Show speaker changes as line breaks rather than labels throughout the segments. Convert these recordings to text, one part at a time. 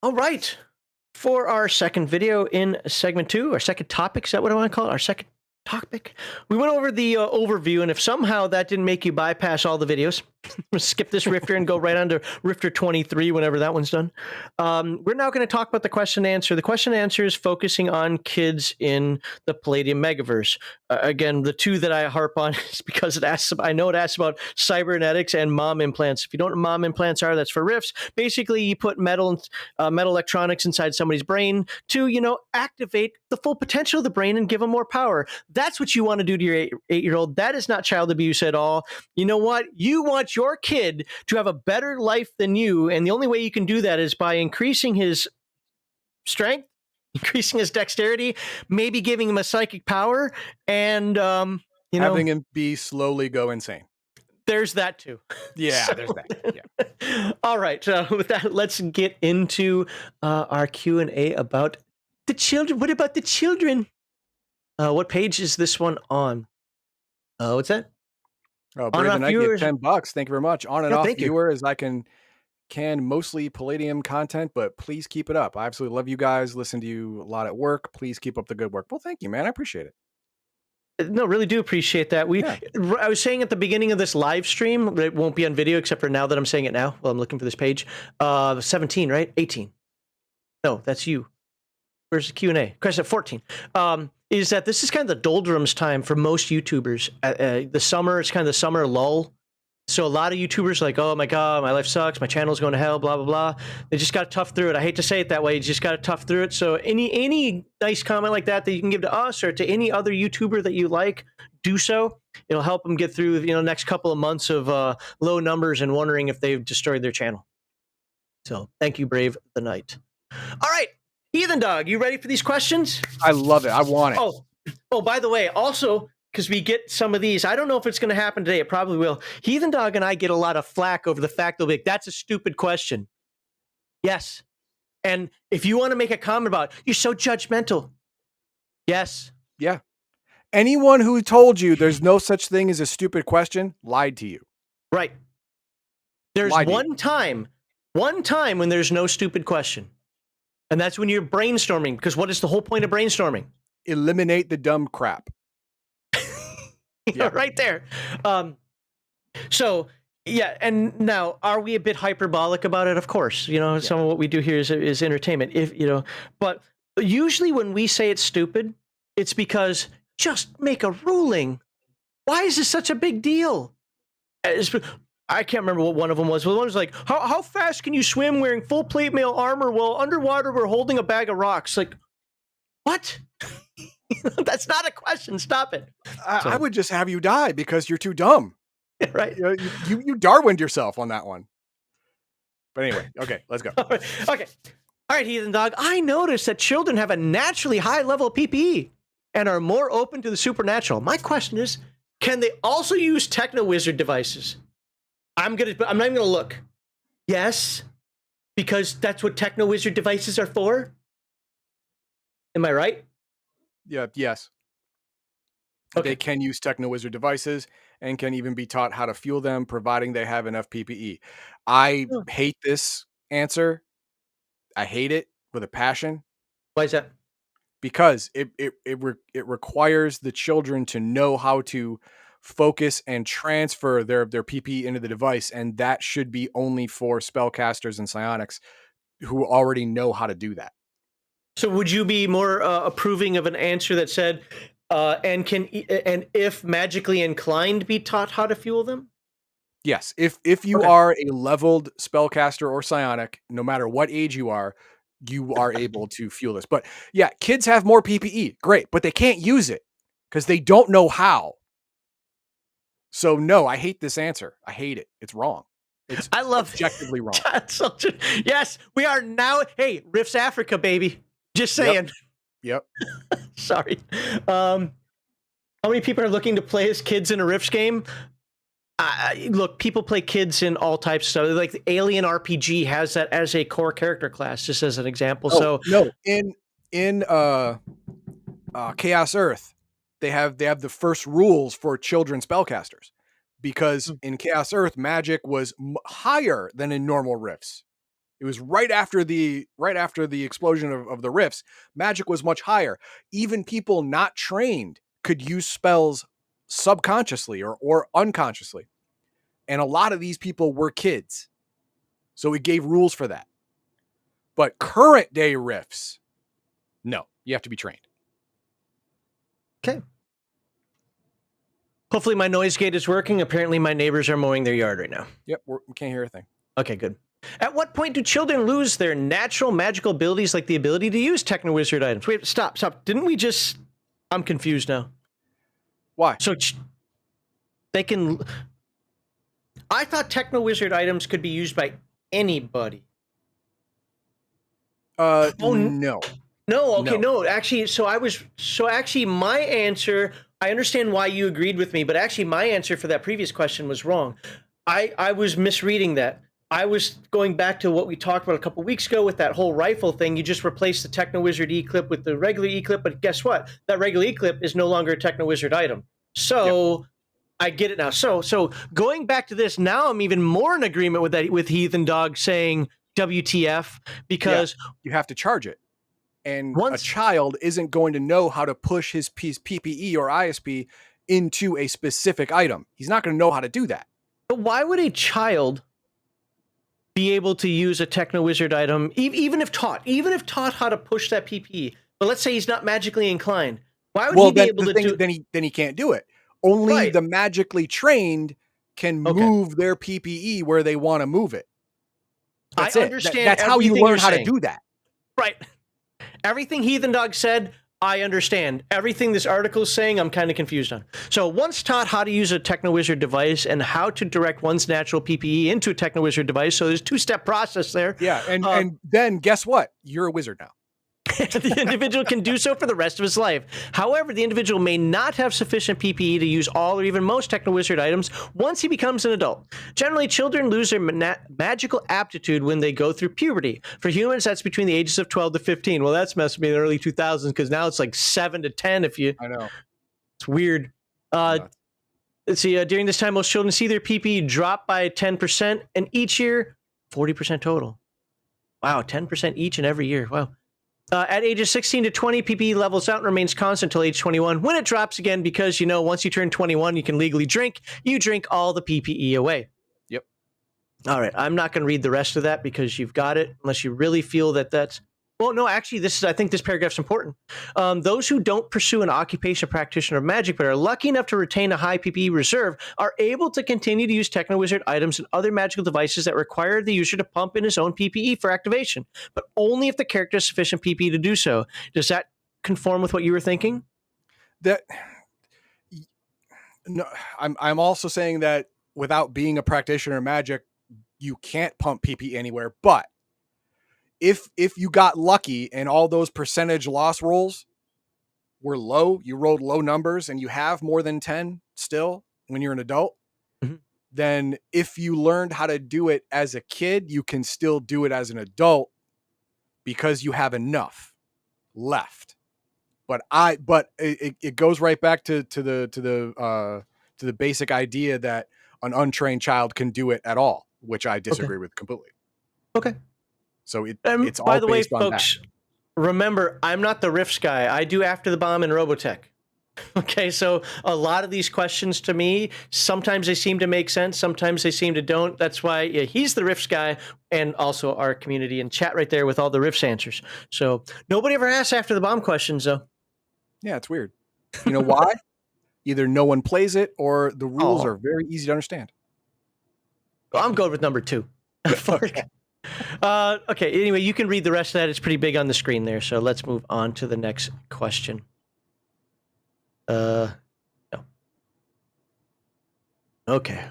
All right. For our second video in segment 2, our second topic, is that what I want to call it? Our second topic? We went over the overview, and if somehow that didn't make you bypass all the videos, skip this Rifter and go right on to Rifter 23 whenever that one's done. We're now going to talk about the question and answer. The question and answer is focusing on kids in the Palladium Megaverse. Again, the two that I harp on is because I know it asks about cybernetics and M.O.M implants. If you don't know what M.O.M implants are, that's for riffs. Basically, you put metal electronics inside somebody's brain to, activate the full potential of the brain and give them more power. That's what you want to do to your eight-year-old. That is not child abuse at all. You know what? You want your kid to have a better life than you, and the only way you can do that is by increasing his strength, increasing his dexterity, maybe giving him a psychic power, and
having him slowly go insane.
There's that too.
Yeah, there's that.
Yeah. All right. With that, let's get into our Q&A about the children. What about the children? What page is this one on? What's that?
Brave the Night gave $10. Thank you very much. On and off viewer, as I can mostly Palladium content, but please keep it up. I absolutely love you guys. Listen to you a lot at work. Please keep up the good work. Well, thank you, man. I appreciate it.
No, really do appreciate that. I was saying at the beginning of this live stream, it won't be on video except for now that I'm saying it now. Well, I'm looking for this page. 17, right? 18. No, that's you. Where's the Q&A? Question 14. Is that this is kind of the doldrums time for most YouTubers. The summer, it's kind of the summer lull. So a lot of YouTubers are like, oh my God, my life sucks. My channel's going to hell, blah, blah, blah. They just got to tough through it. I hate to say it that way. You just got to tough through it. So any nice comment like that you can give to us or to any other YouTuber that you like, do so. It'll help them get through, the next couple of months of low numbers and wondering if they've destroyed their channel. So thank you, Brave the Night. All right. Heathen Dog, you ready for these questions?
I love it. I want it.
Oh, by the way, also, because we get some of these, I don't know if it's going to happen today. It probably will. Heathen Dog and I get a lot of flack over the fact they'll be like, that's a stupid question. Yes. And if you want to make a comment about, you're so judgmental. Yes.
Yeah. Anyone who told you there's no such thing as a stupid question lied to you.
Right. There's one time when there's no stupid question. And that's when you're brainstorming, because what is the whole point of brainstorming?
Eliminate the dumb crap.
Yeah. Right there. So, yeah, and now, are we a bit hyperbolic about it? Of course. Some of what we do here is entertainment. But usually when we say it's stupid, it's because just make a ruling. Why is this such a big deal? I can't remember what one of them was. One was like, how fast can you swim wearing full plate mail armor while underwater we're holding a bag of rocks? Like, what? That's not a question. Stop it.
I would just have you die because you're too dumb.
Right.
You Darwined yourself on that one. But anyway, okay, let's go.
Okay. All right, Heathen Dog. I noticed that children have a naturally high level of PPE and are more open to the supernatural. My question is, can they also use techno-wizard devices? I'm not even gonna look. Yes, because that's what techno-wizard devices are for. Am I right?
Yeah. Yes. Okay. They can use techno-wizard devices and can even be taught how to fuel them, providing they have enough PPE. I hate this answer. I hate it with a passion.
Why is that?
Because it requires the children to know how to focus and transfer their PPE into the device, and that should be only for spellcasters and psionics who already know how to do that.
So would you be more approving of an answer that said, and if magically inclined, be taught how to fuel them?
Yes. If you are a leveled spellcaster or psionic, no matter what age you are able to fuel this. But yeah, kids have more PPE. Great. But they can't use it because they don't know how. So no, I hate this answer. I hate it. It's wrong. It's objectively wrong.
Yes, we are now. Hey, Riffs Africa, baby. Just saying.
Yep.
Sorry. How many people are looking to play as kids in a Riffs game? Look, people play kids in all types of stuff. Like the Alien RPG has that as a core character class, just as an example.
In Chaos Earth, they have the first rules for children spellcasters, because in Chaos Earth, magic was higher than in normal Rifts. It was right after the explosion of the rifts. Magic was much higher. Even people not trained could use spells subconsciously or unconsciously. And a lot of these people were kids. So it gave rules for that. But current day rifts, no, you have to be trained.
Okay. Hopefully my noise gate is working. Apparently my neighbors are mowing their yard right now.
Yep, we can't hear a thing.
Okay, good. At what point do children lose their natural magical abilities, like the ability to use Techno-Wizard items? Wait, stop. Didn't we just... I'm confused now.
Why?
So they can... I thought Techno-Wizard items could be used by anybody.
No.
No, okay, no. Actually, actually my answer, I understand why you agreed with me, but actually my answer for that previous question was wrong. I was misreading that. I was going back to what we talked about a couple weeks ago with that whole rifle thing. You just replaced the Techno-Wizard E-clip with the regular E-clip, but guess what? That regular E-clip is no longer a Techno-Wizard item. So yep. I get it now. So going back to this, now I'm even more in agreement with that, with Heathen Dog saying WTF, because
you have to charge it. And a child isn't going to know how to push his PPE or ISP into a specific item. He's not going to know how to do that.
But why would a child be able to use a Techno-Wizard item, even if taught how to push that PPE? But let's say he's not magically inclined. Why would he be able to do?
Then he can't do it. Only the magically trained can move their PPE where they want to move it. That's
I understand.
That's how you learn how to do that.
Right. Everything Heathen Dog said, I understand. Everything this article is saying, I'm kind of confused on. So once taught how to use a Techno-Wizard device and how to direct one's natural PPE into a Techno-Wizard device. So there's a two-step process there.
Yeah, and then guess what? You're a wizard now.
The individual can do so for the rest of his life. However, the individual may not have sufficient PPE to use all or even most Techno-Wizard items once he becomes an adult. Generally, children lose their magical aptitude when they go through puberty. For humans, that's between the ages of 12 to 15. Well, that's messed me in the early 2000s, because now it's like 7 to 10 if you...
I know.
It's weird. Let's see, during this time, most children see their PPE drop by 10%, and each year, 40% total. Wow, 10% each and every year. Wow. At ages 16 to 20, PPE levels out and remains constant until age 21, when it drops again because, you know, once you turn 21, you can legally drink. You drink all the PPE away.
Yep.
All right. I'm not going to read the rest of that because you've got it, unless you really feel that that's... Well, no, actually, I think this paragraph's important. Those who don't pursue an occupation practitioner of magic but are lucky enough to retain a high PPE reserve are able to continue to use Techno-Wizard items and other magical devices that require the user to pump in his own PPE for activation, but only if the character has sufficient PPE to do so. Does that conform with what you were thinking?
No, I'm also saying that without being a practitioner of magic, you can't pump PPE anywhere, but if you got lucky and all those percentage loss rolls were low, you rolled low numbers and you have more than 10 still when you're an adult, then if you learned how to do it as a kid, you can still do it as an adult because you have enough left. But it goes right back to the basic idea that an untrained child can do it at all, which I disagree with completely.
Okay.
So it's all
by the way,
based on
folks, remember, I'm not the Rifts guy. I do After the Bomb and Robotech. Okay, so a lot of these questions to me, sometimes they seem to make sense, sometimes they seem to don't. That's why he's the Rifts guy, and also our community and chat right there with all the Rifts answers. So nobody ever asks After the Bomb questions, though.
Yeah, it's weird. You know why? Either no one plays it or the rules are very easy to understand.
Well, I'm good with number 2. Okay. Okay, anyway, you can read the rest of that. It's pretty big on the screen there. So let's move on to the next question. No. Okay.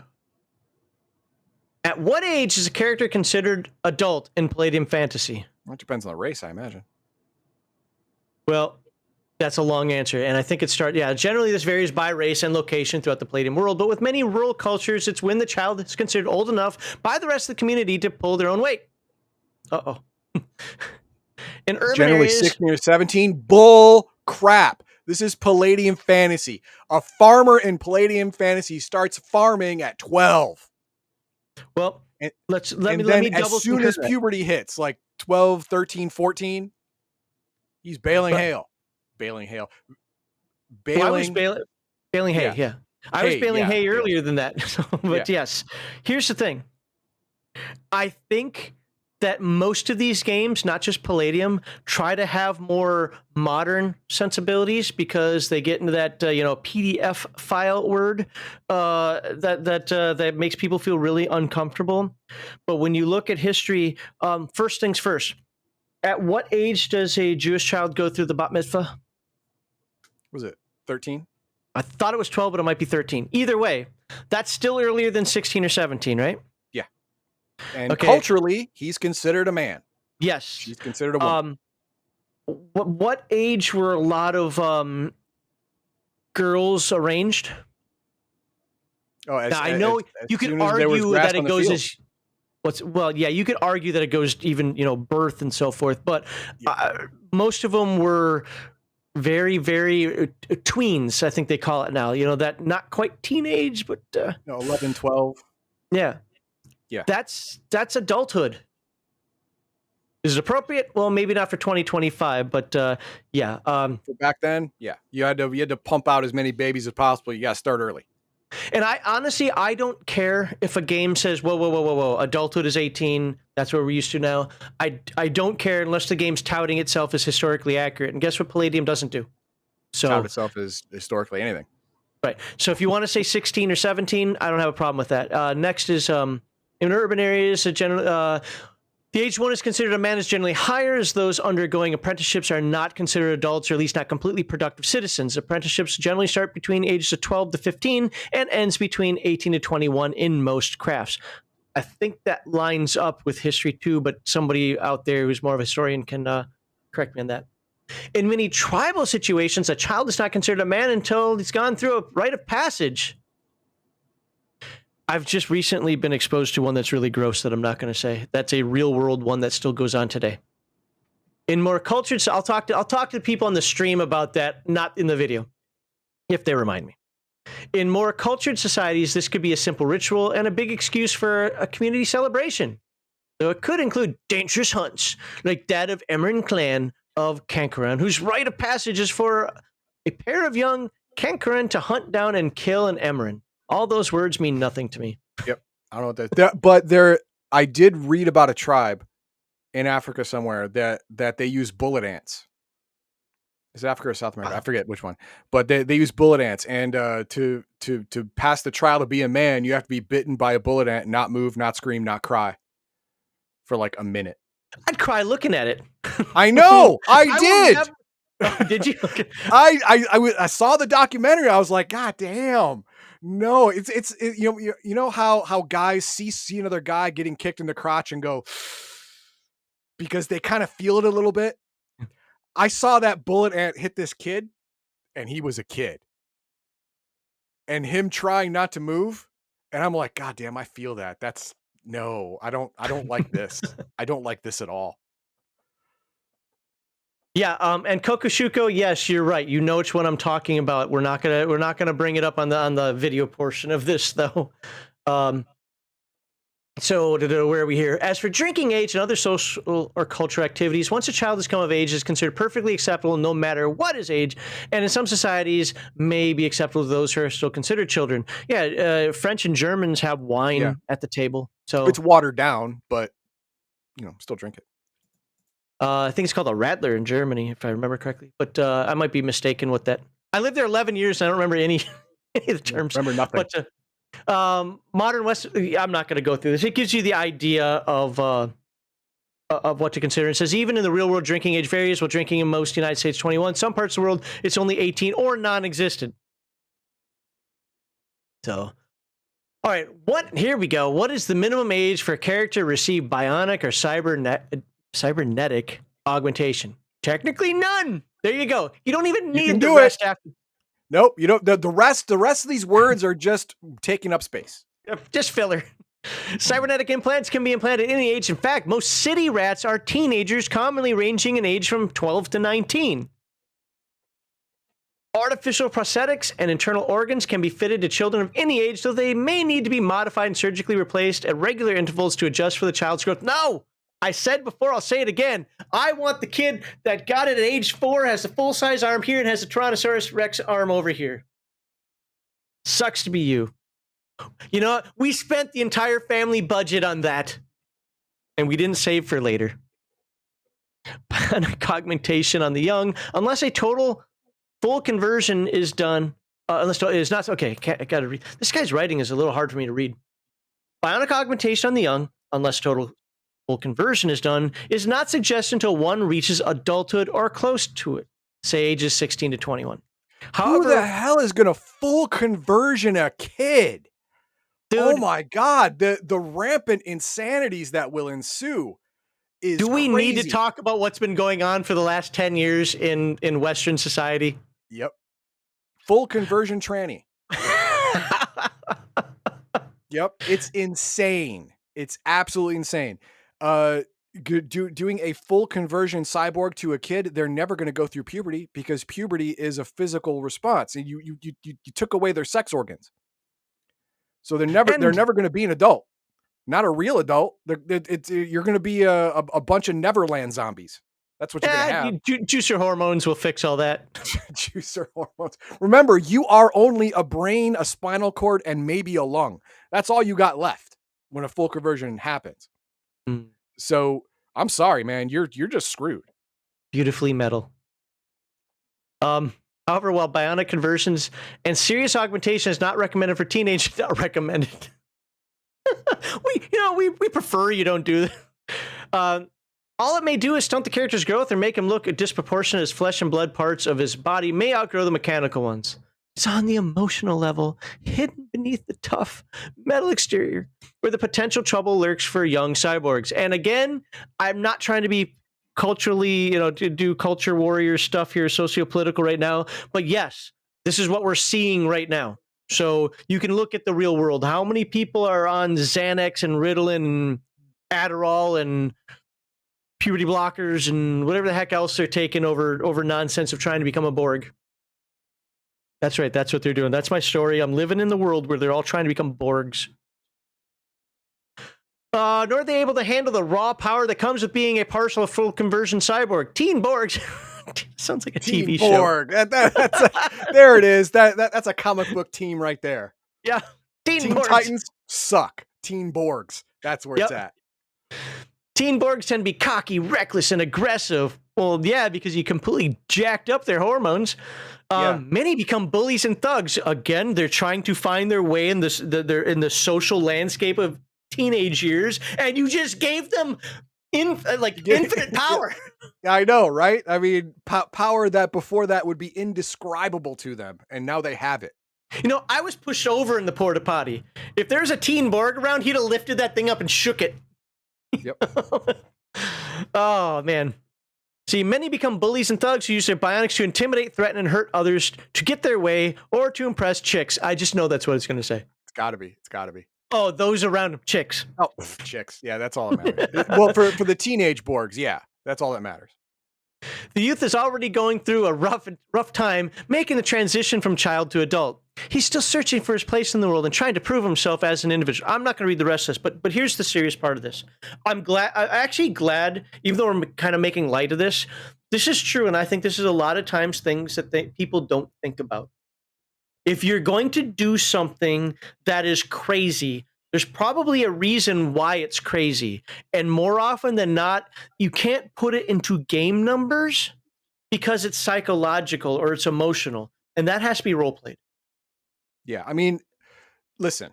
At what age is a character considered adult in Palladium fantasy?
Well, it depends on the race, I imagine.
Well, that's a long answer, and I think generally this varies by race and location throughout the Palladium world, but with many rural cultures, it's when the child is considered old enough by the rest of the community to pull their own weight. Uh-oh. In urban
generally
areas,
16 or 17, bull crap. This is Palladium fantasy. A farmer in Palladium fantasy starts farming at 12.
Well,
And,
let
and
me
then as
double
soon
concur
as
that.
puberty hits, like 12, 13, 14, he's bailing
But
hail. Bailing hail.
well, I was
Bailing,
baling hay.
yeah.
Yeah, I was
Hey,
baling
yeah,
hay
bailing.
earlier than that. So,
Yeah.
but yes, here's the thing. I think that most of these games, not just Palladium, try to have more modern sensibilities because they get into that PDF file word that makes people feel really uncomfortable. But when you look at history, first things first. At what age does a Jewish child go through the bat mitzvah?
Was it 13?
I thought it was 12, but it might be 13. Either way, that's still earlier than 16 or 17, right?
Yeah. And
Okay.
culturally, he's considered a man.
Yes.
She's considered a woman.
What age were a lot of girls arranged?
Oh,
Now, I know
as
you could
soon as there was
argue
grass
that it
on the
goes
field.
as yeah, you could argue that it goes even, birth and so forth, but
Yeah.
most of them were very, very tweens, I think they call it now, that not quite teenage, but
No, 11, 12.
yeah,
Yeah.
that's adulthood. Is it appropriate? Well, maybe not for 2025, but yeah.
For back then, yeah. You had to pump out as many babies as possible. You got to start early.
And I honestly, I don't care if a game says, whoa, whoa, whoa, whoa, whoa, adulthood is 18. That's what we're used to now. I don't care unless the game's touting itself as historically accurate. And guess what Palladium doesn't do? So,
Tout itself as historically anything.
right. So if you want to say 16 or 17, I don't have a problem with that. Next is in urban areas, the age one is considered a man is generally higher, as those undergoing apprenticeships are not considered adults, or at least not completely productive citizens. Apprenticeships generally start between ages of 12 to 15 and ends between 18 to 21 in most crafts. I think that lines up with history too, but somebody out there who's more of a historian can correct me on that. In many tribal situations, a child is not considered a man until he's gone through a rite of passage. I've just recently been exposed to one that's really gross that I'm not going to say. That's a real world one that still goes on today. In more cultured, so I'll talk to the people on the stream about that, not in the video, if they remind me. In more cultured societies, this could be a simple ritual and a big excuse for a community celebration. So it could include dangerous hunts, like that of Emran clan of Kankaran, whose rite of passage is for a pair of young Kankaran to hunt down and kill an Emran. All those words mean nothing to me.
Yep. I don't know what that but I did read about a tribe in Africa somewhere that they use bullet ants. Is it Africa or South America? I forget which one. But they use bullet ants, and to pass the trial to be a man, you have to be bitten by a bullet ant, not move, not scream, not cry for like a minute.
I'd cry looking at it.
I know. I did.
Did you? Okay.
I saw the documentary. I was like, God damn. No, it's you know how guys see another guy getting kicked in the crotch and go because they kind of feel it a little bit. I saw that bullet ant hit this kid, and he was a kid, and him trying not to move, and I'm like, God damn, I feel that. That's no, I don't like this. I don't like this at all.
Yeah, and Kokushuko, yes, you're right. You know which one I'm talking about. We're not gonna bring it up on the video portion of this though. So where are we here? As for drinking age and other social or cultural activities, once a child has come of age, is considered perfectly acceptable no matter what his age, and in some societies may be acceptable to those who are still considered children. Yeah, French and Germans have wine at the table, so
It's watered down, but still drink it.
I think it's called a Radler in Germany, if I remember correctly. But I might be mistaken with that. I lived there 11 years, and I don't remember any of the terms.
Remember nothing.
But modern West, I'm not going to go through this. It gives you the idea of what to consider. It says, even in the real world, drinking age varies. While drinking in most United States 21, some parts of the world, it's only 18 or non-existent. So, all right, here we go. What is the minimum age for a character to receive bionic or cybernetic augmentation? Technically none. There you go. You don't even need the rest after.
Nope, you don't. The rest of these words are just taking up space.
Just filler. Cybernetic implants can be implanted at any age. In fact, most city rats are teenagers, commonly ranging in age from 12 to 19. Artificial prosthetics and internal organs can be fitted to children of any age, though they may need to be modified and surgically replaced at regular intervals to adjust for the child's growth. No! I said before, I'll say it again. I want the kid that got it at age 4, has a full-size arm here, and has a Tyrannosaurus Rex arm over here. Sucks to be you. You know what? We spent the entire family budget on that, and we didn't save for later. Augmentation on the young, unless a total full conversion is done. Unless it is not. Okay, I gotta read. This guy's writing is a little hard for me to read. Bionic augmentation on the young, unless total full conversion is done, is not suggested until one reaches adulthood or close to it, say ages 16 to 21.
Who the hell is going to full conversion a kid?
Dude,
oh my God, the rampant insanities that will ensue is
do we
crazy.
need to talk about what's been going on for the last 10 years in Western society?
Yep. Full conversion tranny. Yep. It's insane. It's absolutely insane. Doing a full conversion cyborg to a kid, they're never going to go through puberty because puberty is a physical response, and you took away their sex organs, so they're never going to be an adult, not a real adult. You're going to be a bunch of Neverland zombies. That's what you're going to have.
Juicer hormones will fix all that.
Juicer hormones. Remember, you are only a brain, a spinal cord, and maybe a lung. That's all you got left when a full conversion happens.
Mm.
So I'm sorry, man. You're just screwed.
Beautifully metal. However, while bionic conversions and serious augmentation is not recommended for teenagers, not recommended. we prefer you don't do that. All it may do is stunt the character's growth or make him look disproportionate as flesh and blood parts of his body may outgrow the mechanical ones. It's on the emotional level, hidden beneath the tough metal exterior, where the potential trouble lurks for young cyborgs. And again, I'm not trying to be culturally, to do culture warrior stuff here, socio-political right now, but yes, this is what we're seeing right now. So you can look at the real world. How many people are on Xanax and Ritalin and Adderall and puberty blockers and whatever the heck else they're taking over nonsense of trying to become a Borg? That's right. That's what they're doing. That's my story. I'm living in the world where they're all trying to become Borgs. Nor are they able to handle the raw power that comes with being a partial full conversion cyborg. Teen Borgs. Sounds like a TV show.
Borg. There it is. That's a comic book team right there.
Yeah.
Teen Titans suck. Teen Borgs. That's where it's at.
Teen Borgs tend to be cocky, reckless, and aggressive. Well, yeah, because you completely jacked up their hormones. Many become bullies and thugs. Again, they're trying to find their way in this. They're in the social landscape of teenage years, and you just gave them infinite power.
I know, right? I mean, power that before that would be indescribable to them, and now they have it.
I was pushed over in the porta potty. If there's a Teen Borg around, he'd have lifted that thing up and shook it.
Yep.
Oh, man. See, many become bullies and thugs who use their bionics to intimidate, threaten, and hurt others to get their way or to impress chicks. I just know that's what it's going to say.
It's got to be. It's got to be.
Oh, those around them, chicks.
Oh, chicks. Yeah, that's all that matters. Well, for the teenage Borgs, yeah, that's all that matters.
The youth is already going through a rough time making the transition from child to adult. He's still searching for his place in the world and trying to prove himself as an individual. I'm not going to read the rest of this, but here's the serious part of this. I'm actually glad, even though we're kind of making light of this, this is true, and I think this is a lot of times things that people don't think about. If you're going to do something that is crazy, there's probably a reason why it's crazy. And more often than not, you can't put it into game numbers because it's psychological or it's emotional. And that has to be role played.
Yeah. I mean, listen,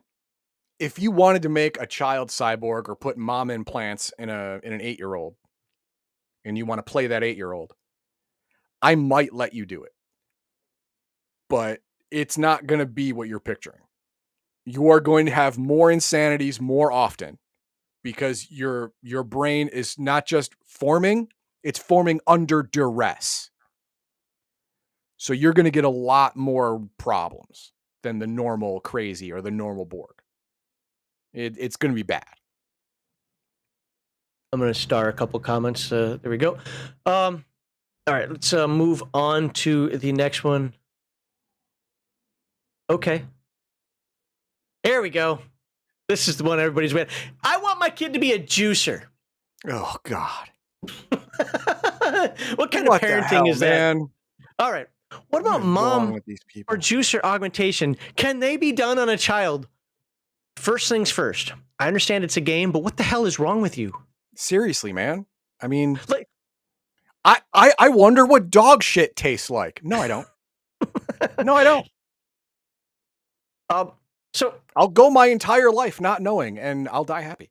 if you wanted to make a child cyborg or put mom implants in an 8-year-old and you want to play that 8-year-old, I might let you do it. But it's not going to be what you're picturing. You are going to have more insanities more often because your brain is not just forming, it's forming under duress. So you're going to get a lot more problems than the normal crazy or the normal Borg. It's going to be bad.
I'm going to star a couple comments. There we go. All right, let's move on to the next one. Okay. There we go. This is the one everybody's waiting. I want my kid to be a juicer.
Oh God.
What kind of
What the
parenting
hell,
is that?
man?
All right. What
What
about
is wrong
mom
with these
or
people?
juicer augmentation? Can they be done on a child? First things first. I understand it's a game, but what the hell is wrong with you?
Seriously, man. I mean,
Like,
I wonder what dog shit tastes like. No, I don't. No, I don't.
um, so
I'll go my entire life not knowing, and I'll die happy.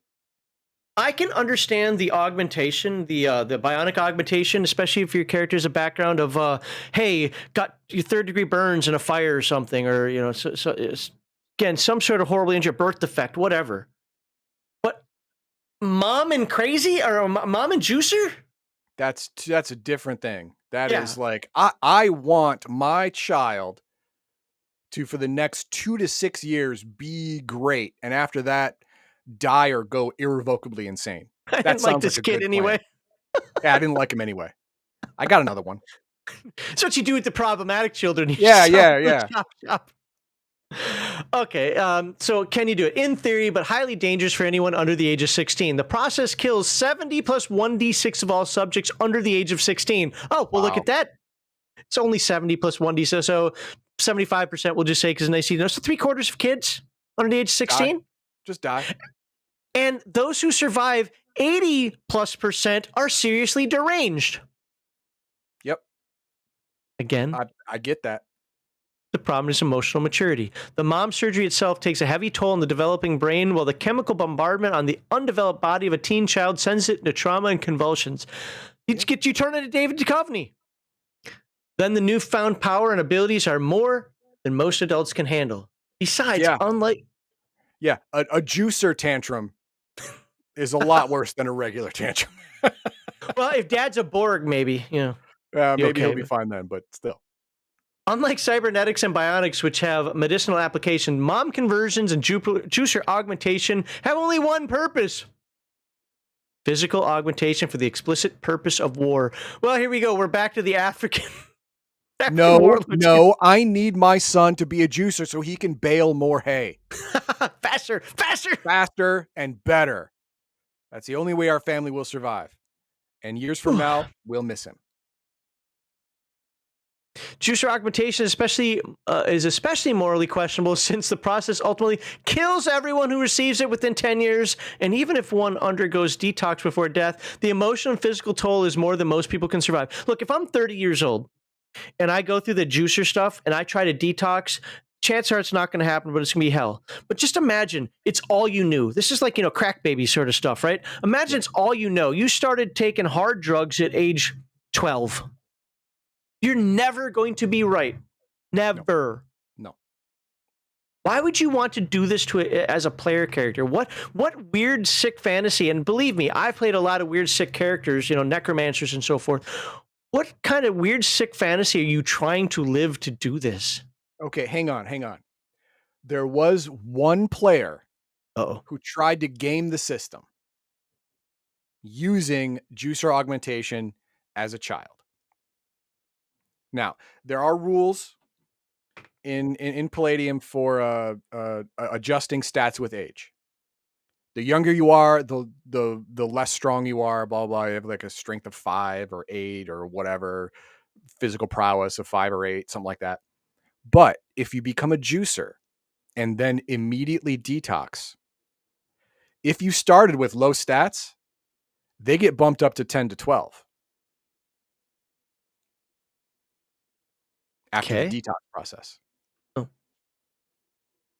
I can understand the augmentation, the bionic augmentation, especially if your character has a background of, hey, got your third degree burns in a fire or something, or again, some sort of horribly injured birth defect, whatever. But mom and crazy or mom and juicer?
That's a different thing. That
Yeah,
is like I want my child to for the next 2 to 6 years be great, and after that die or go irrevocably insane.
I
That
didn't like
sounds like
this
a
kid
good plan.
anyway.
Yeah, I didn't like him anyway. I got another one.
That's what you do with the problematic children. You
Yeah,
sell
yeah,
them to the
yeah.
chop shop. Okay, so can you do it? In theory, but highly dangerous for anyone under the age of 16. The process kills 70 plus 1d6 of all subjects under the age of 16. Oh, well, look
Wow.
at that. It's only 70 plus 1d6, so 75% we'll just say because nice, so 3/4 of kids under the age of
Die.
16.
Just die.
And those who survive, 80 plus percent are seriously deranged.
Yep.
Again,
I get that.
the problem is emotional maturity. The mom surgery itself takes a heavy toll on the developing brain, while the chemical bombardment on the undeveloped body of a teen child sends it into trauma and convulsions. You turn into David Duchovny. Then the newfound power and abilities are more than most adults can handle. Besides,
Yeah.
unlike
Yeah. A juicer tantrum is a lot worse than a regular tantrum.
well, if dad's a Borg, maybe you
Maybe he'll
okay.
be fine then, but still.
Unlike cybernetics and bionics, which have medicinal application, mom conversions and juicer augmentation have only one purpose: physical augmentation for the explicit purpose of war. Well, here we go. We're back to the African
No,
warlords.
no, I need my son to be a juicer so he can bale more hay
Faster, faster.
faster and better. That's the only way our family will survive. And years from now, we'll miss him.
Juicer augmentation is especially morally questionable since the process ultimately kills everyone who receives it within 10 years. And even if one undergoes detox before death, the emotional and physical toll is more than most people can survive. Look, if I'm 30 years old and I go through the juicer stuff and I try to detox, chances are it's not going to happen, but it's going to be hell. But just imagine it's all you knew. This is like, crack baby sort of stuff, right? Imagine it's all you know. You started taking hard drugs at age 12. You're never going to be right. Never.
No.
Why would you want to do this as a player character? What weird sick fantasy? And believe me, I've played a lot of weird sick characters, necromancers and so forth. What kind of weird sick fantasy are you trying to live to do this?
Okay, hang on, hang on. There was one player
Uh-oh.
who tried to game the system using juicer augmentation as a child. Now, there are rules in Palladium for adjusting stats with age. The younger you are, the less strong you are. Blah blah. You have like a strength of 5 or 8 or whatever, physical prowess of 5 or 8, something like that. But if you become a juicer and then immediately detox, if you started with low stats, they get bumped up to 10 to 12 after the
Okay.
detox process.
Oh.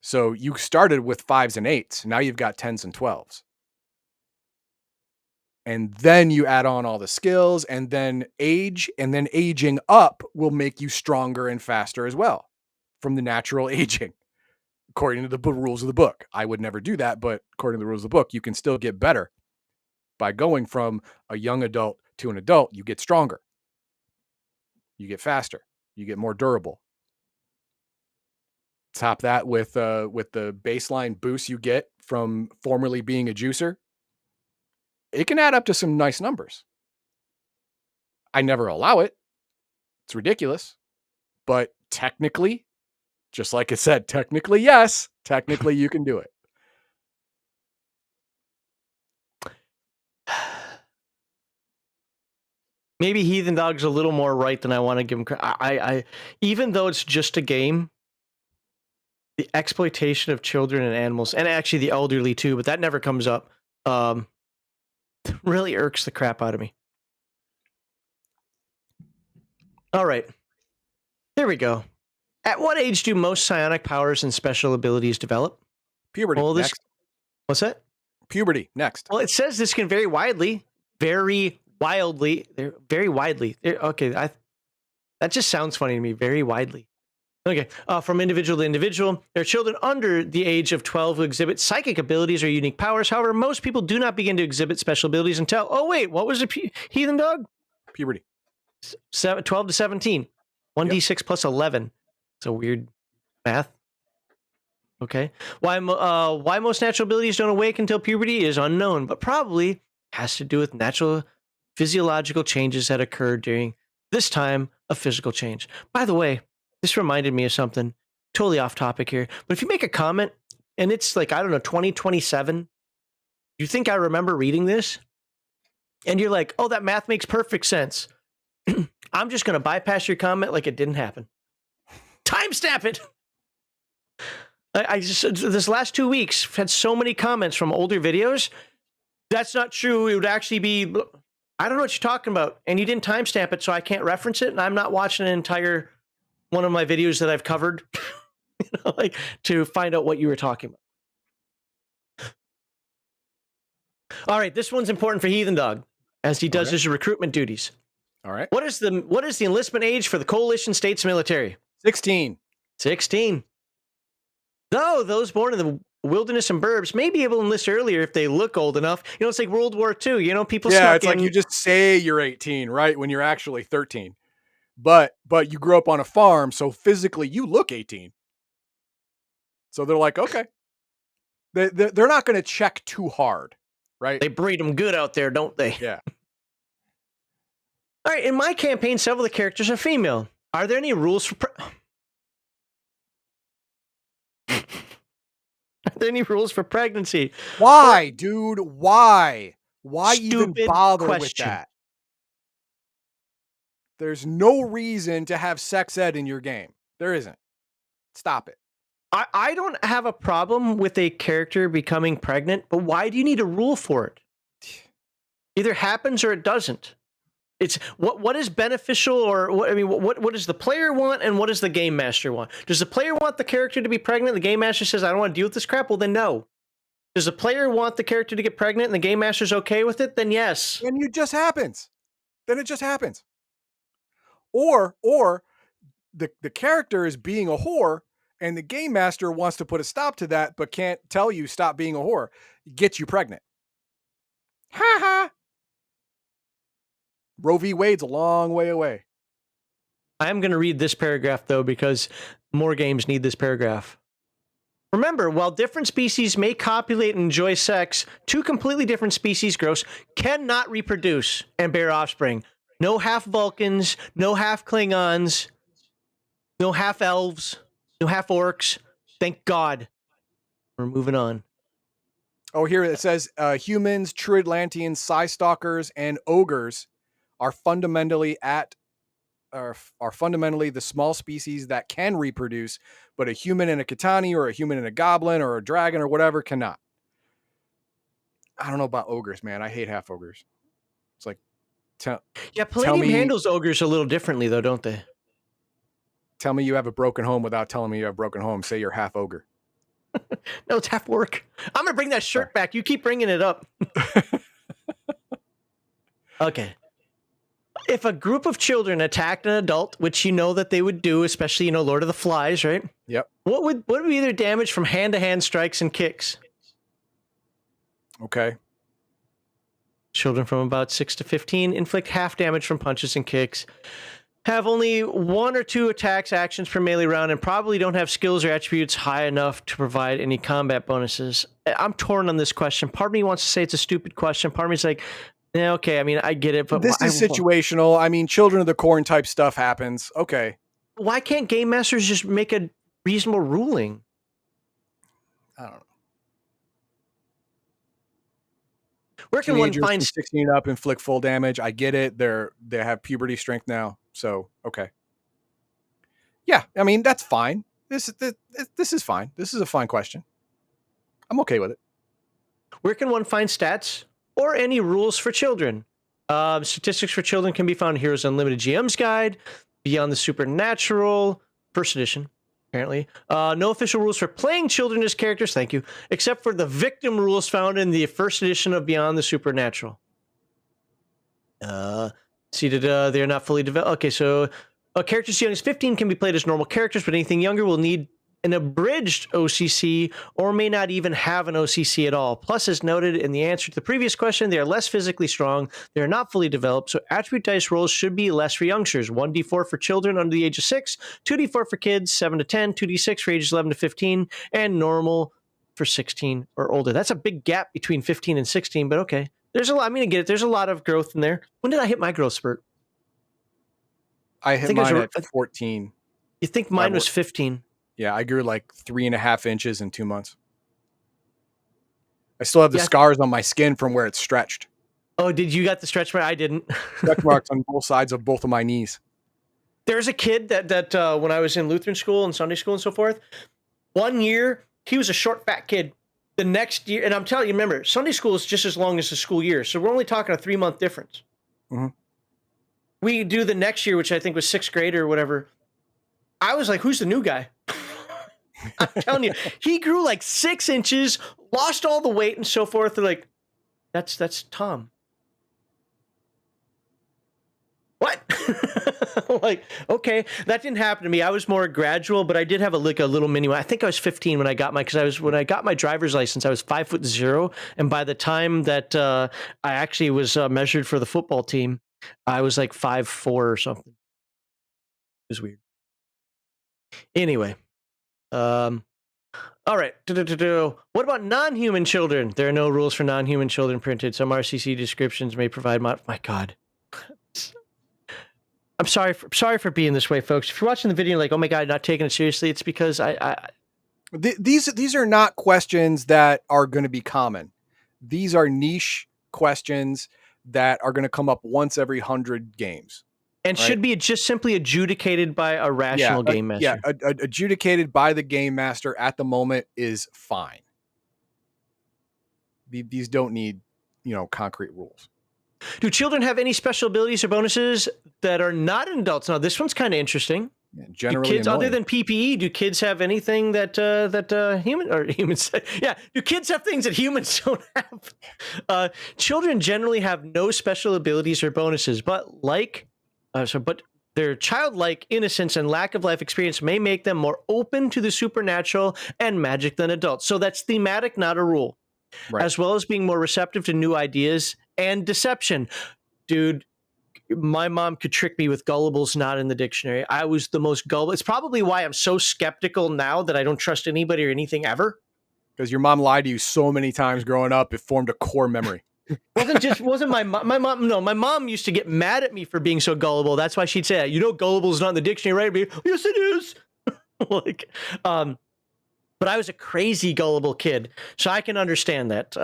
So you started with 5s and 8s. Now you've got 10s and 12s. And then you add on all the skills, and then age, and then aging up will make you stronger and faster as well from the natural aging, according to the rules of the book. I would never do that, but according to the rules of the book, you can still get better by going from a young adult to an adult. You get stronger, you get faster, you get more durable. Top that with the baseline boost you get from formerly being a juicer. It can add up to some nice numbers. I never allow it. It's ridiculous. But technically, Just like it said, technically, yes. Technically, you can do it.
Maybe Heathen Dog's a little more right than I want to give him credit. Even though it's just a game, the exploitation of children and animals, and actually the elderly too, but that never comes up, really irks the crap out of me. All right. There we go. At what age do most psionic powers and special abilities develop?
Puberty.
Well,
Next.
what's that?
Puberty. Next.
Well, it says this can vary widely, very wildly. They're very widely. Okay, that just sounds funny to me. Very widely. Okay, from individual to individual, there are children under the age of 12 who exhibit psychic abilities or unique powers. However, most people do not begin to exhibit special abilities until, oh wait, what was the Heathen Dog?
Puberty.
12 to 17. 1d6 plus 11. It's a weird math. Okay. Why most natural abilities don't awaken until puberty is unknown, but probably has to do with natural physiological changes that occur during this time of physical change. By the way, this reminded me of something totally off topic here, but if you make a comment and it's like, I don't know, 2027, you think I remember reading this? And you're like, oh, that math makes perfect sense. I'm just going to bypass your comment like it didn't happen. Timestamp it. I just, this last 2 weeks, I've had so many comments from older videos. That's not true. It would actually be, I don't know what you're talking about. And you didn't timestamp it, so I can't reference it. And I'm not watching an entire one of my videos that I've covered like to find out what you were talking about. All right, this one's important for Heathen Dog, as he does his recruitment duties.
All right.
What is the enlistment age for the coalition states military?
16.
16. Though those born in the wilderness and burbs may be able to enlist earlier if they look old enough. You know, it's like World War II. You know, people
Yeah,
snuck
it's
in.
like you just say you're 18, right? When you're actually 13. But you grew up on a farm, so physically you look 18. So they're like, okay. They're not going to check too hard, right?
They breed them good out there, don't they?
Yeah.
All right, in my campaign, several of the characters are female. Are there any rules for... Are there any rules for pregnancy?
Why, dude? Why? Why even
Stupid
bother with
question.
that? There's no reason to have sex ed in your game. There isn't. Stop it.
I don't have a problem with a character becoming pregnant, but why do you need a rule for it? Either happens or it doesn't. It's what is beneficial, or what, I mean, what does the player want and what does the game master want? Does the player want the character to be pregnant? The game master says, I don't want to deal with this crap. Well, then no. Does the player want the character to get pregnant and the game master's okay with it? Then yes.
Then it just happens. Then it just happens. Or the character is being a whore and the game master wants to put a stop to that, but can't tell you stop being a whore. Gets you pregnant. Ha ha. Roe v. Wade's a long way away.
I am going to read this paragraph, though, because more games need this paragraph. Remember, while different species may copulate and enjoy sex, two completely different species, gross, cannot reproduce and bear offspring. No half Vulcans, no half Klingons, no half elves, no half orcs. Thank God. We're moving on.
Oh, here it says humans, true Atlanteans, Psy-Stalkers, and ogres are fundamentally the small species that can reproduce, but a human and a Katani or a human and a goblin or a dragon or whatever cannot. I don't know about ogres, man. I hate half ogres. It's like,
Palladium handles ogres a little differently, though, don't they?
Tell me you have a broken home without telling me you have a broken home. Say you're half ogre.
No, it's half work. I'm going to bring that shirt back. You keep bringing it up. Okay. If a group of children attacked an adult, which you know that they would do, especially, you know, Lord of the Flies, right?
Yep.
What would be their damage from hand-to-hand strikes and kicks?
Okay.
Children from about 6 to 15 inflict half damage from punches and kicks. Have only 1 or 2 attacks actions per melee round and probably don't have skills or attributes high enough to provide any combat bonuses. I'm torn on this question. Part of me wants to say it's a stupid question. Part of me is like, yeah, okay, I mean, I get it, but
this is situational. I mean, Children of the Corn type stuff happens. Okay.
Why can't game masters just make a reasonable ruling?
I don't know.
Where can one
Teenagers
find
from 16 up inflict full damage. I get it. They have puberty strength now. So, okay. Yeah, I mean, that's fine. This is fine. This is a fine question. I'm okay with it.
Where can one find stats or any rules for children? Statistics for children can be found in Heroes Unlimited GM's Guide, Beyond the Supernatural, first edition, apparently. No official rules for playing children as characters, thank you, except for the victim rules found in the first edition of Beyond the Supernatural. They're not fully developed. Okay, so characters as young as 15 can be played as normal characters, but anything younger will need an abridged OCC or may not even have an OCC at all. Plus, as noted in the answer to the previous question, they are less physically strong. They are not fully developed, so attribute dice rolls should be less for youngsters. 1d4 for children under the age of 6, 2d4 for kids 7 to 10, 2d6 for ages 11 to 15, and normal for 16 or older. That's a big gap between 15 and 16, but okay. There's a lot. I mean, I get it. There's a lot of growth in there. When did I hit my growth spurt?
I hit mine at 14.
You think mine was 15?
Yeah, I grew like 3.5 inches in 2 months. I still have the scars on my skin from where it's stretched.
Oh, did you got the stretch mark? I didn't.
Stretch marks on both sides of both of my knees.
There's a kid that when I was in Lutheran school and Sunday school and so forth, one year he was a short, fat kid. The next year, and I'm telling you, remember, Sunday school is just as long as the school year, so we're only talking a 3-month difference.
Mm-hmm.
We do the next year, which I think was 6th grade or whatever. I was like, who's the new guy? I'm telling you, he grew like 6 inches, lost all the weight and so forth. They're like, that's Tom. What? Like, okay, that didn't happen to me. I was more gradual, but I did have a little mini one. I think I was 15 when I got when I got my driver's license, I was 5'0", and by the time that I actually was measured for the football team, I was like 5'4" or something. It was weird. Anyway, all right. What about non-human children? There are no rules for non-human children printed. Some RCC descriptions may provide my God. I'm sorry for being this way, folks. If you're watching the video like, oh my God, not taking it seriously, it's because
these are not questions that are going to be common. These are niche questions that are going to come up once every 100 games.
And should be just simply adjudicated by a rational game master.
Yeah, adjudicated by the game master at the moment is fine. These don't need, concrete rules.
Do children have any special abilities or bonuses that are not in adults? Now, this one's kind of interesting.
Yeah, generally,
do kids, other than PPE, do kids have anything that humans? Yeah, do kids have things that humans don't have? Children generally have no special abilities or bonuses, but their childlike innocence and lack of life experience may make them more open to the supernatural and magic than adults. So that's thematic, not a rule. Right. As well as being more receptive to new ideas and deception. Dude, my mom could trick me with gullables not in the dictionary. I was the most gullible. It's probably why I'm so skeptical now that I don't trust anybody or anything ever.
Because your mom lied to you so many times growing up, it formed a core memory.
wasn't my mom. No, my mom used to get mad at me for being so gullible. That's why she'd say, gullible is not in the dictionary, right? Yes, it is. But I was a crazy gullible kid, so I can understand that.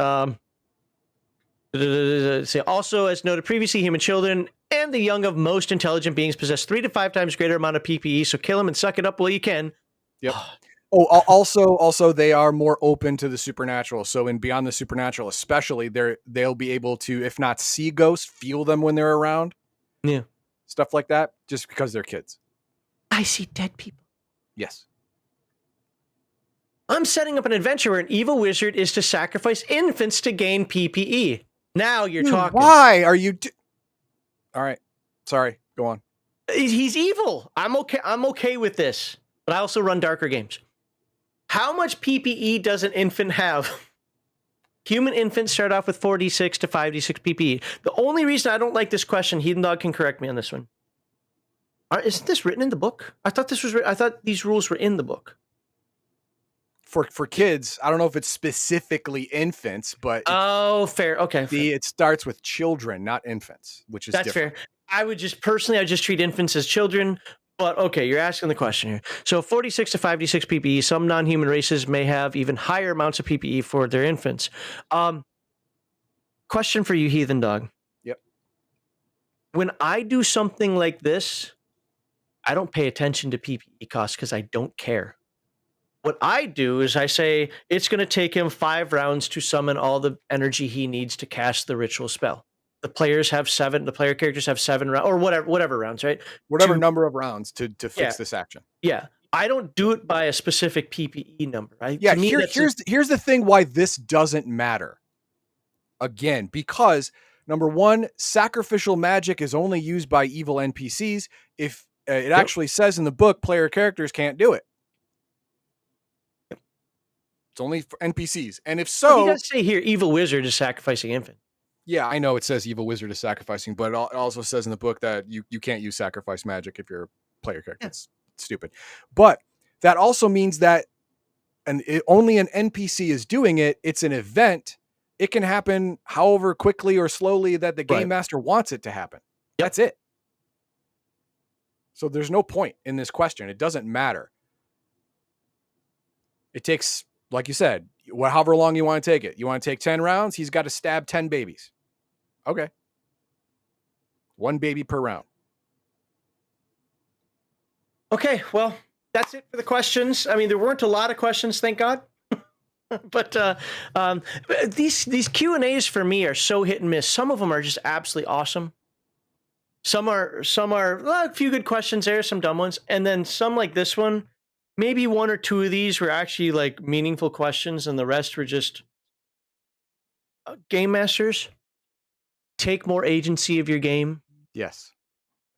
Also, as noted previously, human children and the young of most intelligent beings possess 3 to 5 times greater amount of PPE, so kill them and suck it up while you can.
Yep. Also, they are more open to the supernatural. So in Beyond the Supernatural, especially, they'll be able to, if not see ghosts, feel them when they're around.
Yeah.
Stuff like that, just because they're kids.
I see dead people.
Yes.
I'm setting up an adventure where an evil wizard is to sacrifice infants to gain PPE. Now you're talking.
Why are you? All right. Sorry. Go on.
He's evil. I'm okay with this, but I also run darker games. How much PPE does an infant have? Human infants start off with 4d6 to 5d6 PPE. The only reason I don't like this question, Heathen Dog can correct me on this one. Isn't this written in the book? I thought these rules were in the book.
For kids, I don't know if it's specifically infants, but
fair. Okay,
it starts with children, not infants, which is
that's
different.
fair. I would just treat infants as children, But okay, you're asking the question here. So 46 to 56 PPE. Some non-human races may have even higher amounts of PPE for their infants. Question for you, Heathen Dog.
Yep.
When I do something like this, I don't pay attention to PPE costs because I don't care. What I do is I say it's going to take him 5 rounds to summon all the energy he needs to cast the ritual spell. The players have 7. The player characters have 7 rounds, or whatever rounds, right?
Whatever number of rounds to
Yeah,
fix this action.
yeah. I don't do it by a specific PPE number.
Yeah,
To me,
here's the thing why this doesn't matter. Again, because number one, sacrificial magic is only used by evil NPCs. If it actually says in the book, player characters can't do it. It's only for NPCs. And if so,
he does say here, evil wizard is sacrificing infant.
Yeah, I know it says evil wizard is sacrificing, but it also says in the book that you can't use sacrifice magic if you're a player character.
Yeah.
It's stupid. But that also means that only an NPC is doing it. It's an event. It can happen however quickly or slowly that the game master wants it to happen.
Yep.
That's it. So there's no point in this question. It doesn't matter. It takes, like you said, however long you want to take it. You want to take 10 rounds? He's got to stab 10 babies. Okay. 1 baby per round.
Okay, well, that's it for the questions. I mean, there weren't a lot of questions, thank God. But these Q&As for me are so hit and miss. Some of them are just absolutely awesome. Some are a few good questions there, some dumb ones, and then some like this one. Maybe 1 or 2 of these were actually like meaningful questions, and the rest were just game masters. Take more agency of your game.
Yes.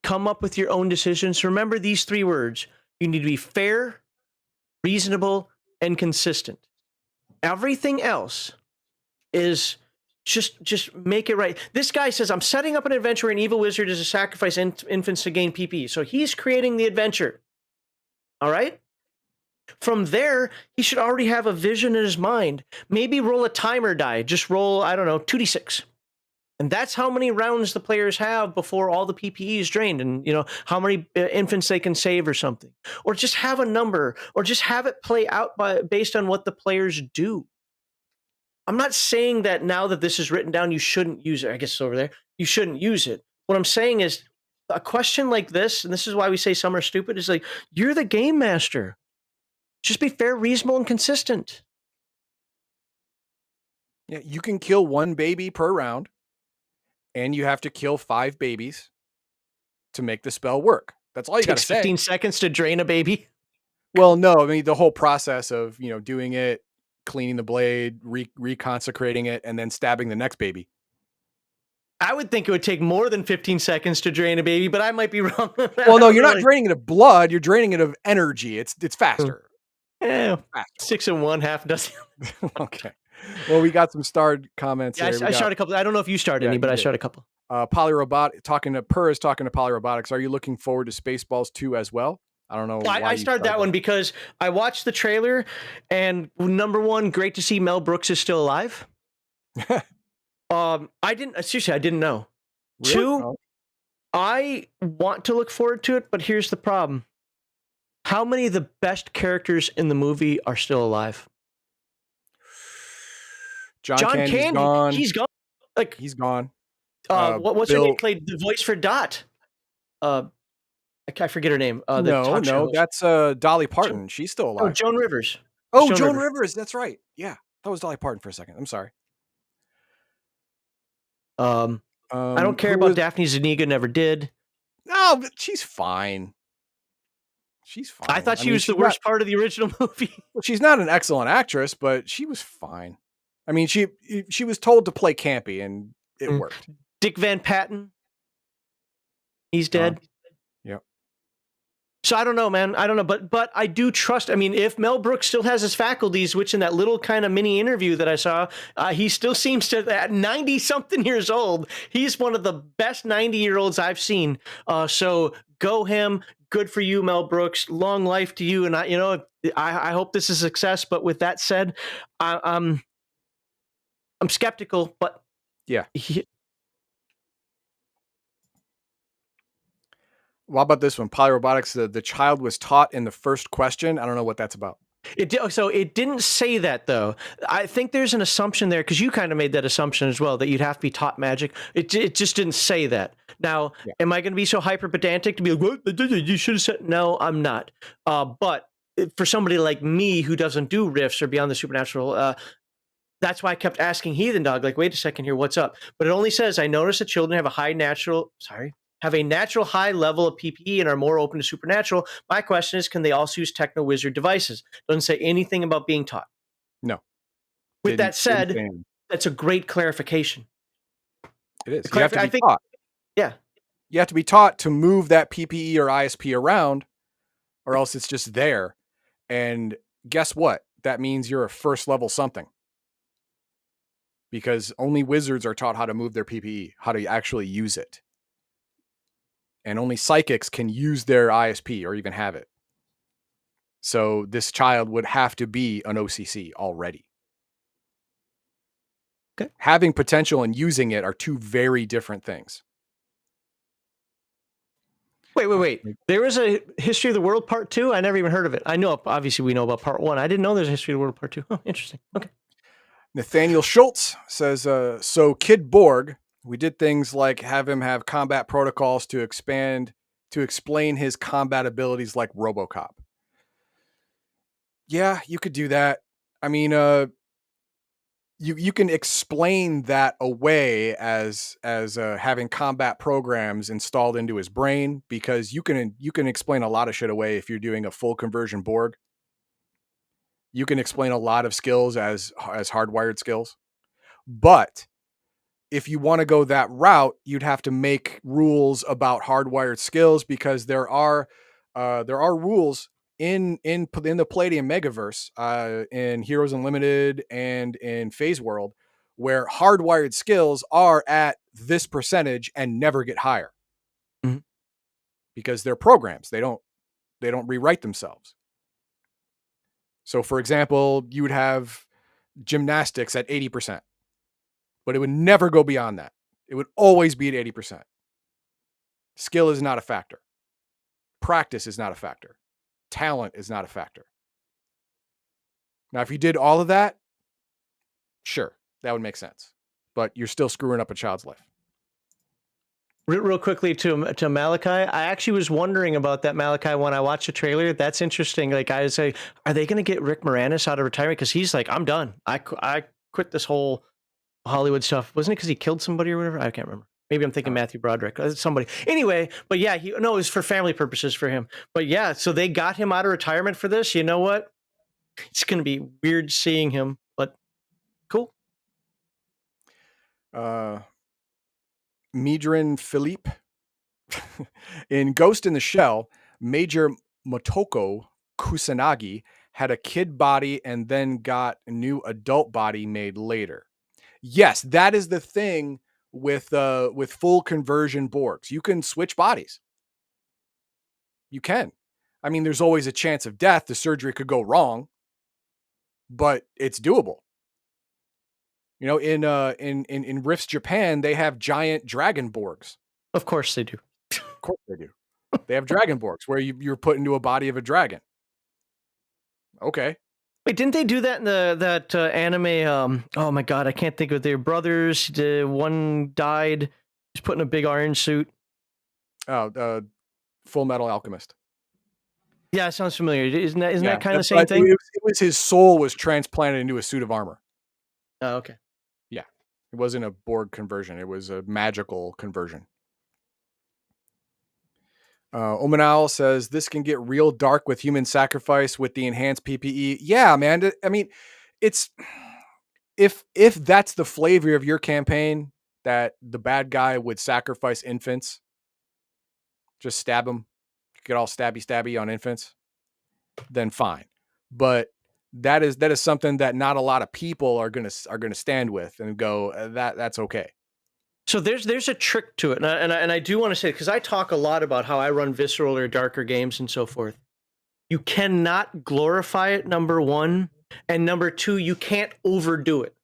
Come up with your own decisions. Remember these 3 words. You need to be fair, reasonable, and consistent. Everything else is just make it right. This guy says, I'm setting up an adventure where an evil wizard is to sacrifice infants to gain PP. So he's creating the adventure. All right? From there, he should already have a vision in his mind. Maybe roll a timer die. Just roll, I don't know, 2d6. And that's how many rounds the players have before all the PPE is drained, and how many infants they can save or something. Or just have a number, or just have it play out based on what the players do. I'm not saying that now that this is written down, you shouldn't use it. I guess it's over there. You shouldn't use it. What I'm saying is a question like this, and this is why we say some are stupid, is like, you're the game master. Just be fair, reasonable, and consistent.
Yeah, you can kill 1 baby per round, and you have to kill 5 babies to make the spell work. That's all you got to say.
15 seconds to drain a baby.
Well, no, I mean the whole process of doing it, cleaning the blade, reconsecrating it, and then stabbing the next baby.
I would think it would take more than 15 seconds to drain a baby, but I might be wrong.
Well, no, you're not draining it of blood. You're draining it of energy. It's faster.
Yeah, 6 and 1, half dozen.
Okay. Well, we got some starred comments.
Yeah, I shot a couple. I don't know if you started any, but I shot a couple.
Polyrobot talking to Polyrobotics. Are you looking forward to Spaceballs 2 as well? I don't know.
Well, I started that one because I watched the trailer, and number one, great to see Mel Brooks is still alive. I didn't know.
Really?
2, I want to look forward to it, but here's the problem. How many of the best characters in the movie are still alive?
John Candy's gone.
He's gone. Like,
he's gone.
What's her name? Played the voice for Dot. I forget her name.
No, that's Dolly Parton. She's still alive.
Oh, Joan Rivers.
Oh, Joan Rivers. That's right. Yeah, that was Dolly Parton for a second. I'm sorry.
I don't care about Daphne Zuniga. Never did.
No, but she's fine. She's fine.
I thought she was the worst part of the original movie.
Well, she's not an excellent actress, but she was fine. I mean, she was told to play campy, and it worked.
Dick Van Patten. He's dead.
Yep.
So I don't know, man. I don't know, but I do trust. I mean, if Mel Brooks still has his faculties, which in that little kind of mini interview that I saw, he still seems to, at 90-something years old, he's one of the best 90-year-olds I've seen. So go him. Good for you, Mel Brooks. Long life to you. And I hope this is a success. But with that said, I'm skeptical. But
yeah. What about this one? Polyrobotics, the child was taught in the first question. I don't know what that's about.
So it didn't say that though. I think there's an assumption there because you kind of made that assumption as well that you'd have to be taught magic. It just didn't say that. Now,
Yeah.
am I going to be so hyper pedantic to be like, what? You should have said no? I'm not. But for somebody like me who doesn't do rifts or beyond the supernatural, that's why I kept asking Heathen Dog, like, wait a second here, what's up? But it only says, I noticed that children have a natural high level of PPE and are more open to supernatural. My question is, can they also use techno wizard devices? Doesn't say anything about being taught.
No.
With that
Didn't
said,
say anything.
that's a great clarification.
It is. You have to be taught.
Yeah.
You have to be taught to move that PPE or ISP around, or else it's just there. And guess what? That means you're a first level something. Because only wizards are taught how to move their PPE, how to actually use it. And only psychics can use their ISP or even have it. So this child would have to be an OCC already.
Okay.
Having potential and using it are two very different things.
Wait. There was a History of the World Part 2? I never even heard of it. I know, obviously, we know about Part 1. I didn't know there's a History of the World Part 2. Oh, interesting. Okay.
Nathaniel Schultz says, so Kid Borg, we did things like have him have combat protocols to explain his combat abilities like RoboCop. Yeah, you could do that. I mean, you can explain that away as having combat programs installed into his brain, because you can explain a lot of shit away if you're doing a full conversion Borg. You can explain a lot of skills as hardwired skills. But if you want to go that route, you'd have to make rules about hardwired skills, because there are rules in the Palladium Megaverse, in Heroes Unlimited and in Phase World, where hardwired skills are at this percentage and never get higher.
Mhm.
Because they're programs. They don't rewrite themselves. So for example, you would have gymnastics at 80%, but it would never go beyond that. It would always be at 80%. Skill is not a factor. Practice is not a factor. Talent is not a factor. Now, if you did all of that, sure, that would make sense. But you're still screwing up a child's life.
Real quickly to Malachi, I actually was wondering about that Malachi when I watched the trailer. That's interesting. Like, I was say, are they going to get Rick Moranis out of retirement? Because he's like, I'm done. I quit this whole Hollywood stuff. Wasn't it because he killed somebody or whatever? I can't remember. Maybe I'm thinking Matthew Broderick. Somebody. Anyway, but yeah, it was for family purposes for him. But yeah, so they got him out of retirement for this. You know what? It's going to be weird seeing him, but cool.
Midrin Philippe. In Ghost in the Shell, Major Motoko Kusanagi had a kid body and then got a new adult body made later. Yes, that is the thing with full conversion Borgs. You can switch bodies. You can. I mean, there's always a chance of death. The surgery could go wrong, but it's doable. You know, in Rifts Japan, they have giant dragon Borgs.
Of course they do.
Of course they do. They have dragon Borgs where you're put into a body of a dragon. Okay.
Wait, didn't they do that in that anime? Oh my god, I can't think of their brothers. One died. He's put in a big orange suit.
Oh, Full Metal Alchemist.
Yeah, it sounds familiar. Isn't that kind of the same
right.
thing?
It was his soul was transplanted into a suit of armor.
Oh, okay.
Yeah. It wasn't a Borg conversion. It was a magical conversion. Omanal says this can get real dark with human sacrifice with the enhanced PPE. Yeah, man. I mean, it's if that's the flavor of your campaign, that the bad guy would sacrifice infants, just stab them, get all stabby on infants, then fine. But that is something that not a lot of people are gonna stand with and go, that's okay.
So there's a trick to it, and I do want to say, because I talk a lot about how I run visceral or darker games and so forth. You cannot glorify it, number one, and number two, you can't overdo it.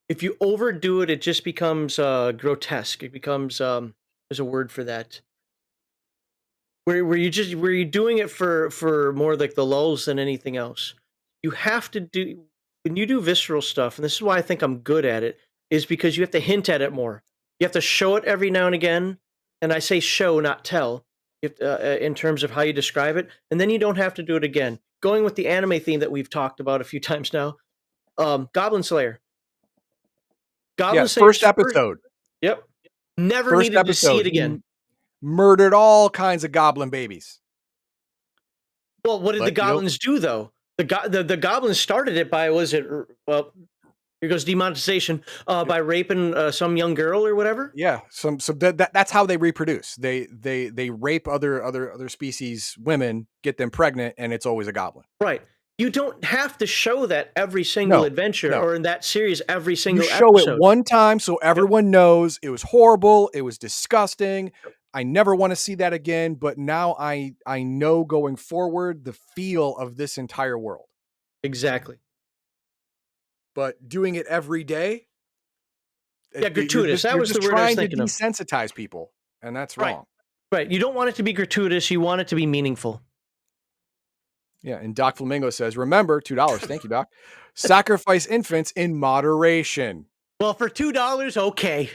If you overdo it, it just becomes grotesque. It becomes there's a word for that. were you doing it for more like the lulls than anything else? You have to do when you do visceral stuff, and this is why I think I'm good at it, is because you have to hint at it more. You have to show it every now and again, and I say show, not tell, if, in terms of how you describe it, and then you don't have to do it again. Going with the anime theme that we've talked about a few times now, Goblin Slayer. Goblin
Yeah,
Slayer's
first
first,
episode.
yep, never
First
needed to see
episode.
it again.
He murdered all kinds of goblin babies.
Well, what did the
But, you know,
goblins do though? The goblins started it by was it well here goes demonetization by raping some young girl or whatever.
yeah, that's how they reproduce. They rape other species women, get them pregnant, and it's always a goblin.
Right. You don't have to show that every single
No,
adventure
no.
or in that series every
You
single
show it
episode.
one time so everyone knows it was horrible, it was disgusting. I never want to see that again, but now I know going forward the feel of this entire world.
Exactly.
But doing it every day,
Yeah, gratuitous. That
you're
was the
just
word I was
trying to
thinking of.
desensitize people, and that's
Right.
wrong.
Right. You don't want it to be gratuitous. You want it to be meaningful.
Yeah, and Doc Flamingo says, "Remember, $2. Thank you, Doc. Sacrifice infants in moderation.
Well, for $2, okay.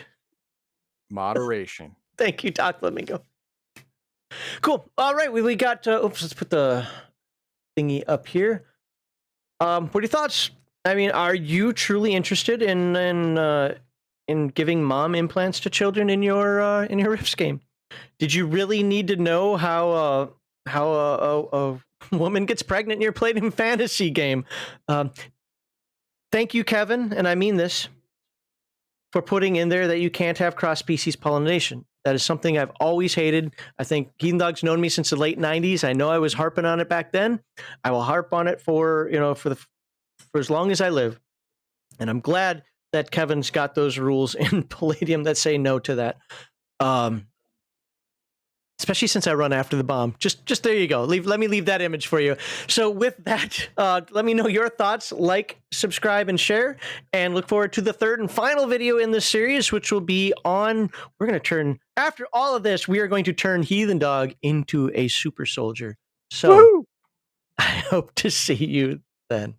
Moderation."
Thank you, Doc Flamingo. Cool. All right, we got. Oops, let's put the thingy up here. What are your thoughts? I mean, are you truly interested in giving mom implants to children in your Rift game? Did you really need to know how a woman gets pregnant in your Palladium fantasy game? Thank you, Kevin, and I mean this, for putting in there that you can't have cross-species pollination. That is something I've always hated. I think Heathen Dog's known me since the late '90s. I know I was harping on it back then. I will harp on it for as long as I live. And I'm glad that Kevin's got those rules in Palladium that say no to that. Especially since I run after the bomb. Just there you go. Let me leave that image for you. So with that, let me know your thoughts. Like, subscribe, and share. And look forward to the third and final video in this series, which will be on. We're going to turn, after all of this, we are going to turn Heathen Dog into a super soldier. So
Woo-hoo!
I hope to see you then.